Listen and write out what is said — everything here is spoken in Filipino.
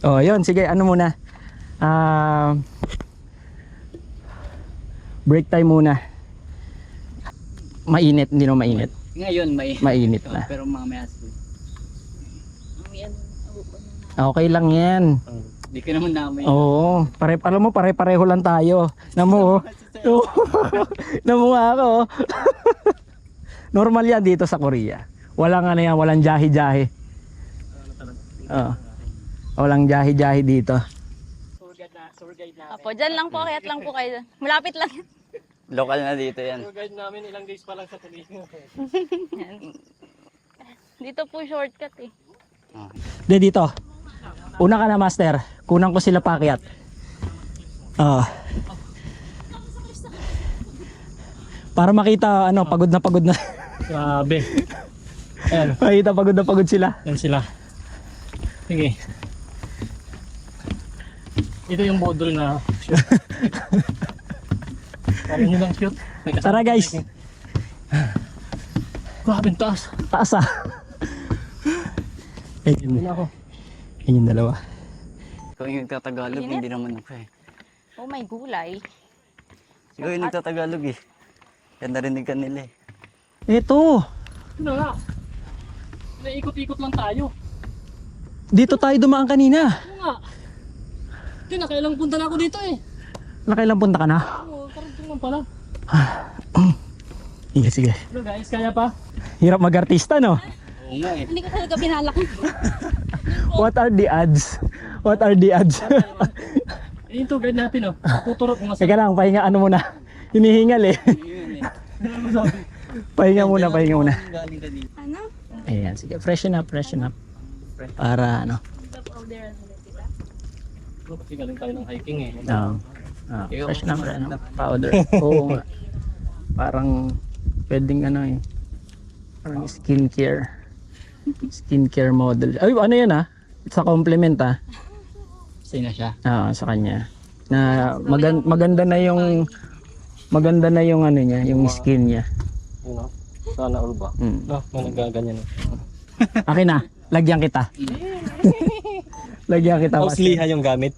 Oh, yun. Sige, ano muna. Break time muna. Mainit, hindi na mainit. Ngayon Mainit na. pero mamaya siguro. Okay lang yan. Hindi ka naman namin. Oo. Alam mo, pare-pareho lang tayo. Namo, oh. Namo nga ako. Oh. Normal yan dito sa Korea. Walang ano yan, walang jahi-jahi. Walang jahi-jahi dito. Tour guide namin. Apo, dyan lang po, kaya't lang po kayo. Malapit lang. Local na dito yan. Tour guide namin ilang days pa lang sa tuloy. Dito po shortcut eh. Dito. Una ka na, master. Kunang ko sila pakyat. Para makita ano, pagod na. Grabe. Ayan. Makita pagod na pagod sila. Yan sila. Sige. Ito yung model na shoot. Parang yun lang shoot. Tara guys. Grabe ang taas. Taas ah. Yun ako. Ayun yung dalawa. Ikaw yung nagtatagalog, Init. hindi naman ako eh. Oh, may gulay. Ikaw yung nagtatagalog eh. Yan narinig ka nila eh. Ito. Ano nga? Naikot-ikot lang tayo. Dito tayo dumaan kanina. Ano nga? Hindi, nakailang punta na ako dito eh. Nakailang punta ka na? Oo, karating lang pala. Sige. Ano guys, kaya pa? Hirap mag-artista, no? Oo nga eh. Hindi ko talaga pinalak. What are the odds? What are the odds? Eh, yung tour guide natin oh. Tuturok mo Teka lang, pahinga ano muna. Hinihingal eh. Yun eh. Pahinga muna. Galing ka dito. Ano? Ayan, sige. Freshen up. Para ano. Kasi galing tayo ng hiking eh. Freshen up, ano, powder. Oo nga. Parang pwedeng ano eh. Parang skincare model. Ay, ano yan ah? It's a compliment ah. Sino siya? Sa kanya. Na maganda na yung ano niya, yung skin niya. You know, sana all ba? No, may nagaganyan eh. Akin na, lagyan kita. Lagyan kita. Ausliha yung gamit.